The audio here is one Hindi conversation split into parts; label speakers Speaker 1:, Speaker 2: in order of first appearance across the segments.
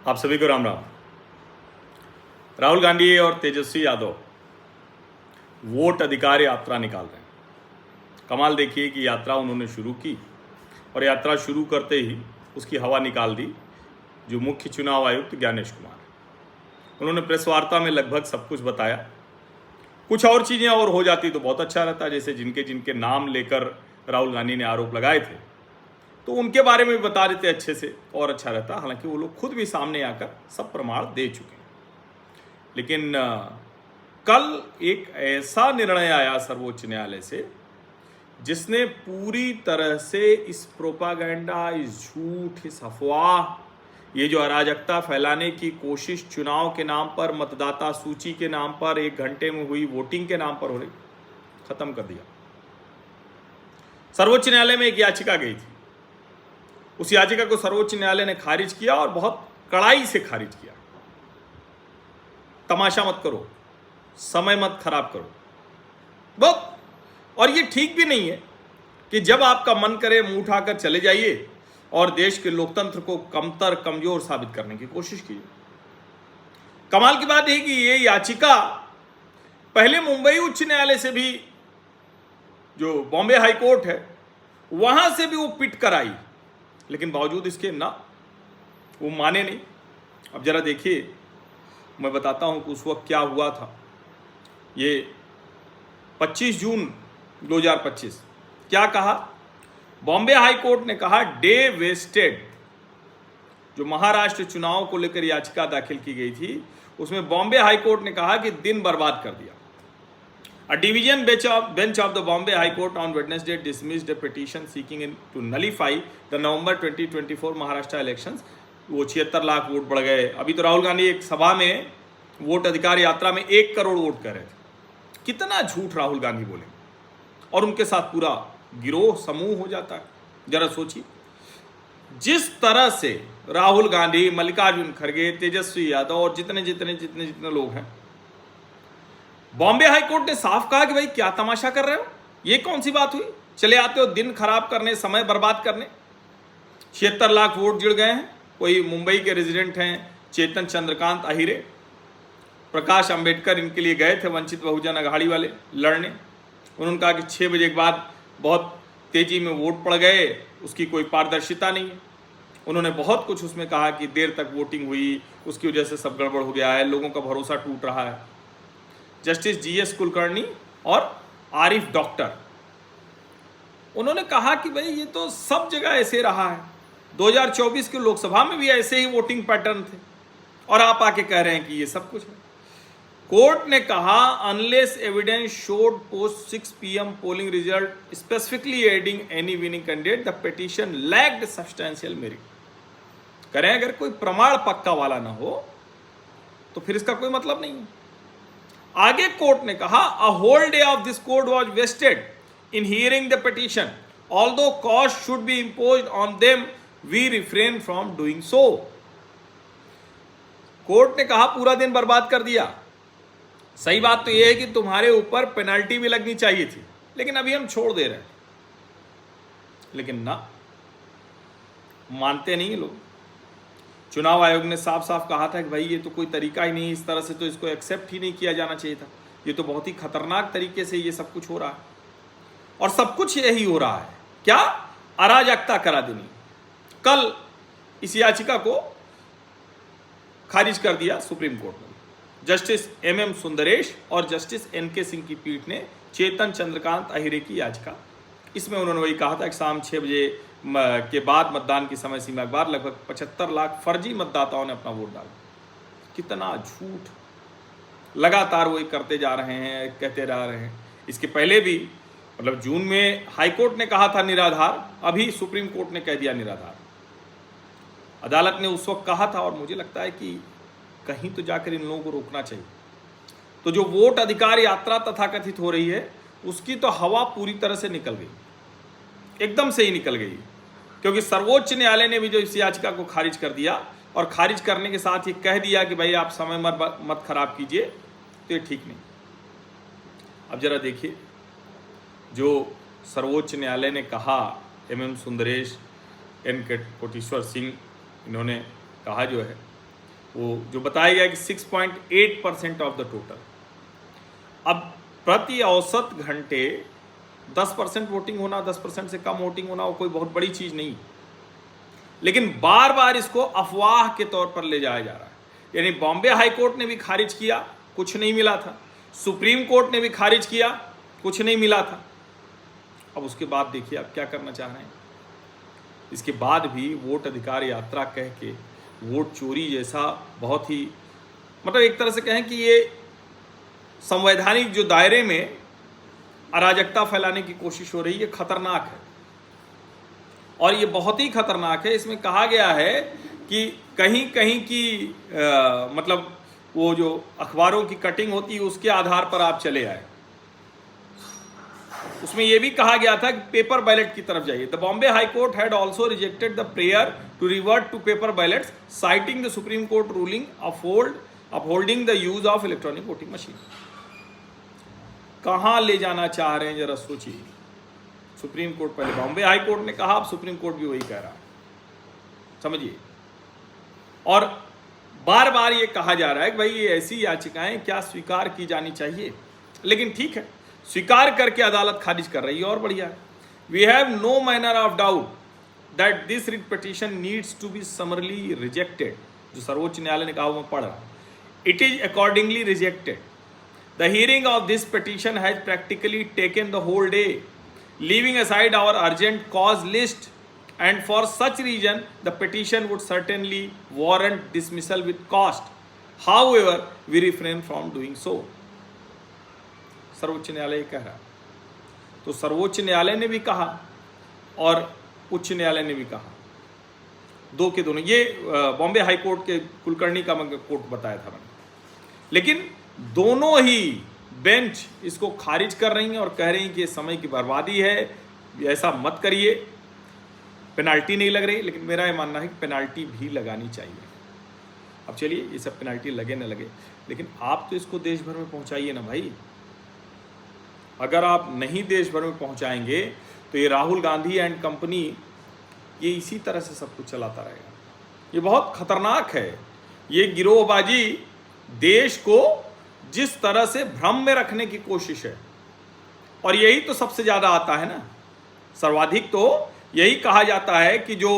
Speaker 1: आप सभी को राम राम। राहुल गांधी और तेजस्वी यादव वोट अधिकार यात्रा निकाल रहे हैं। कमाल देखिए कि यात्रा उन्होंने शुरू की और यात्रा शुरू करते ही उसकी हवा निकाल दी जो मुख्य चुनाव आयुक्त ज्ञानेश कुमार है। उन्होंने प्रेस वार्ता में लगभग सब कुछ बताया। कुछ और चीज़ें और हो जाती तो बहुत अच्छा रहता, जैसे जिनके जिनके नाम लेकर राहुल गांधी ने आरोप लगाए थे तो उनके बारे में भी बता देते अच्छे से और अच्छा रहता। हालांकि वो लोग खुद भी सामने आकर सब प्रमाण दे चुके हैं। लेकिन कल एक ऐसा निर्णय आया सर्वोच्च न्यायालय से जिसने पूरी तरह से इस प्रोपागेंडा, इस झूठ, इस अफवाह, ये जो अराजकता फैलाने की कोशिश चुनाव के नाम पर, मतदाता सूची के नाम पर, 1 घंटे में हुई वोटिंग के नाम पर हो रही, खत्म कर दिया। सर्वोच्च न्यायालय में एक याचिका गई थी। उस याचिका को सर्वोच्च न्यायालय ने खारिज किया और बहुत कड़ाई से खारिज किया। तमाशा मत करो, समय मत खराब करो बहुत। और ये ठीक भी नहीं है कि जब आपका मन करे मुंह उठाकर चले जाइए और देश के लोकतंत्र को कमतर, कमजोर साबित करने की कोशिश कीजिए। कमाल की बात है कि ये याचिका पहले मुंबई उच्च न्यायालय से भी, जो बॉम्बे हाई कोर्ट है, वहां से भी वो पिट कर आई, लेकिन बावजूद इसके ना वो माने नहीं। अब जरा देखिए, मैं बताता हूं कि उस वक्त क्या हुआ था। ये 25 जून 2025 क्या कहा बॉम्बे हाई कोर्ट ने कहा, डे वेस्टेड। जो महाराष्ट्र चुनाव को लेकर याचिका दाखिल की गई थी उसमें बॉम्बे हाई कोर्ट ने कहा कि दिन बर्बाद कर दिया। A division bench of the Bombay High Court on Wednesday dismissed a petition seeking to nullify the November 2024 Maharashtra elections. वो 76 लाख वोट बढ़ गए। अभी तो राहुल गांधी एक सभा में वोट अधिकार यात्रा में 1 करोड़ वोट कर रहे थे। कितना झूठ राहुल गांधी बोले और उनके साथ पूरा गिरोह, समूह हो जाता है। जरा सोचिए, जिस तरह से राहुल गांधी, मल्लिकार्जुन खड़गे, तेजस्वी यादव और जितने लोग हैं, बॉम्बे हाई कोर्ट ने साफ कहा कि भाई क्या तमाशा कर रहे हो, ये कौन सी बात हुई, चले आते हो दिन खराब करने, समय बर्बाद करने। 76 लाख वोट जुड़ गए हैं। कोई मुंबई के रेजिडेंट हैं, चेतन चंद्रकांत आहिरे, प्रकाश अंबेडकर, इनके लिए गए थे वंचित बहुजन अघाड़ी वाले लड़ने। उन्होंने कहा कि 6 बजे के बाद बहुत तेजी में वोट पड़ गए, उसकी कोई पारदर्शिता नहीं है। उन्होंने बहुत कुछ उसमें कहा कि देर तक वोटिंग हुई, उसकी वजह से सब गड़बड़ हो गया है, लोगों का भरोसा टूट रहा है। जस्टिस GS कुलकर्णी और आरिफ डॉक्टर, उन्होंने कहा कि भाई ये तो सब जगह ऐसे रहा है, 2024 के लोकसभा में भी ऐसे ही वोटिंग पैटर्न थे और आप आके कह रहे हैं कि ये सब कुछ है। कोर्ट ने कहा, unless evidence showed post 6 PM polling result specifically adding any winning candidate the petition lacked substantial merit. करें अगर कोई प्रमाण पक्का वाला ना हो तो फिर इसका कोई मतलब नहीं है। आगे कोर्ट ने कहा, a whole day of this court was wasted in hearing the petition, although cost should be imposed on them, we refrain from doing so. Court ने कहा पूरा दिन बर्बाद कर दिया। सही बात तो यह है कि तुम्हारे ऊपर पेनल्टी भी लगनी चाहिए थी, लेकिन अभी हम छोड़ दे रहे हैं। लेकिन ना, मानते नहीं लोग। चुनाव आयोग ने साफ साफ कहा था कि भाई ये तो कोई तरीका ही नहीं, इस तरह से तो इसको एक्सेप्ट ही नहीं किया जाना चाहिए था, ये तो बहुत ही खतरनाक तरीके से ये सब कुछ हो रहा है। और सब कुछ यही हो रहा है, क्या अराजकता करा देनी। कल इस याचिका को खारिज कर दिया सुप्रीम कोर्ट ने। जस्टिस MM सुंदरेश और जस्टिस NK सिंह की पीठ ने चेतन चंद्रकांत आहिरे की याचिका, इसमें उन्होंने वही कहा था कि शाम 6 बजे के बाद मतदान की समय सीमा के बाद लगभग 75 लाख फर्जी मतदाताओं ने अपना वोट डाला। कितना झूठ, लगातार वही करते जा रहे हैं, कहते जा रहे हैं। इसके पहले भी, मतलब जून में हाई कोर्ट ने कहा था निराधार, अभी सुप्रीम कोर्ट ने कह दिया निराधार। अदालत ने उस वक्त कहा था और मुझे लगता है कि कहीं तो जाकर इन लोगों को रोकना चाहिए। तो जो वोट अधिकार यात्रा तथाकथित हो रही है उसकी तो हवा पूरी तरह से निकल गई, एकदम से ही निकल गई, क्योंकि सर्वोच्च न्यायालय ने भी जो इस याचिका को खारिज कर दिया और खारिज करने के साथ ये कह दिया कि भाई आप समय मत खराब कीजिए, तो ये ठीक नहीं। अब जरा देखिए, जो सर्वोच्च न्यायालय ने कहा, MM सुंदरेश, NK कोटेश्वर सिंह, इन्होंने कहा जो है वो जो बताया गया कि 6.8% ऑफ द टोटल। अब प्रति औसत घंटे 10% वोटिंग होना, 10% से कम वोटिंग होना वो कोई बहुत बड़ी चीज नहीं, लेकिन बार बार इसको अफवाह के तौर पर ले जाया जा रहा है। यानी बॉम्बे हाई कोर्ट ने भी खारिज किया, कुछ नहीं मिला था, सुप्रीम कोर्ट ने भी खारिज किया, कुछ नहीं मिला था। अब उसके बाद देखिए आप क्या करना चाह रहे हैं। इसके बाद भी वोट अधिकार यात्रा कह के वोट चोरी जैसा बहुत ही, मतलब एक तरह से कहें कि ये संवैधानिक जो दायरे में अराजकता फैलाने की कोशिश हो रही है, खतरनाक है। और ये बहुत ही खतरनाक है। इसमें कहा गया है कि कहीं कहीं की मतलब वो जो अखबारों की कटिंग होती है उसके आधार पर आप चले आए। उसमें यह भी कहा गया था कि पेपर बैलेट की तरफ जाइए। The Bombay high court had also rejected the prayer to revert to paper ballots, citing the supreme court ruling upholding the use of electronic voting machine. कहां ले जाना चाह रहे हैं जरा सोचिए। सुप्रीम कोर्ट पहले बॉम्बे हाई कोर्ट ने कहा, अब सुप्रीम कोर्ट भी वही कह रहा है, समझिए। और बार बार ये कहा जा रहा है कि भाई ये ऐसी याचिकाएं क्या स्वीकार की जानी चाहिए, लेकिन ठीक है, स्वीकार करके अदालत खारिज कर रही है और बढ़िया है। We have no manner of doubt that this writ petition needs to be summarily rejected. जो सर्वोच्च न्यायालय ने कहा वो मैं पढ़ रहा हूं। It is accordingly rejected. The hearing of this petition has practically taken the whole day, leaving aside our urgent cause list, and for such reason the petition would certainly warrant dismissal with cost. However, we refrain from doing so. सर्वोच्च न्यायालय कह रहा है। तो सर्वोच्च न्यायालय ने भी कहा और उच्च न्यायालय ने भी कहा, दो के दोनों। ये बॉम्बे हाई कोर्ट के कुलकर्णी का कोर्ट बताया था मैंने, लेकिन दोनों ही बेंच इसको खारिज कर रही हैं और कह रही हैं कि ये समय की बर्बादी है, ऐसा मत करिए। पेनाल्टी नहीं लग रही, लेकिन मेरा ये मानना है कि पेनाल्टी भी लगानी चाहिए। अब चलिए, ये सब पेनाल्टी लगे ना लगे, लेकिन आप तो इसको देश भर में पहुंचाइए ना भाई। अगर आप नहीं देश भर में पहुंचाएंगे तो ये राहुल गांधी एंड कंपनी ये इसी तरह से सब कुछ चलाता रहेगा। ये बहुत खतरनाक है। ये गिरोहबाजी देश को जिस तरह से भ्रम में रखने की कोशिश है, और यही तो सबसे ज्यादा आता है ना, सर्वाधिक तो यही कहा जाता है कि जो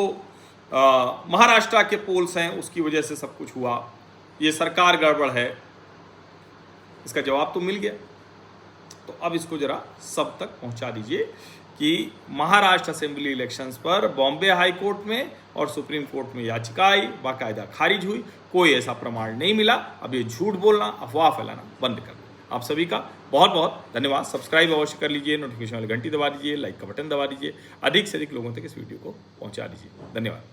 Speaker 1: महाराष्ट्र के पोल्स हैं उसकी वजह से सब कुछ हुआ, ये सरकार गड़बड़ है। इसका जवाब तो मिल गया। तो अब इसको जरा सब तक पहुंचा दीजिए कि महाराष्ट्र असेंबली इलेक्शंस पर बॉम्बे हाई कोर्ट में और सुप्रीम कोर्ट में याचिका आई, बाकायदा खारिज हुई, कोई ऐसा प्रमाण नहीं मिला। अब ये झूठ बोलना, अफवाह फैलाना बंद कर दो। आप सभी का बहुत बहुत धन्यवाद। सब्सक्राइब अवश्य कर लीजिए, नोटिफिकेशन वाली घंटी दबा दीजिए, लाइक का बटन दबा दीजिए, अधिक से अधिक लोगों तक इस वीडियो को पहुंचा दीजिए। धन्यवाद।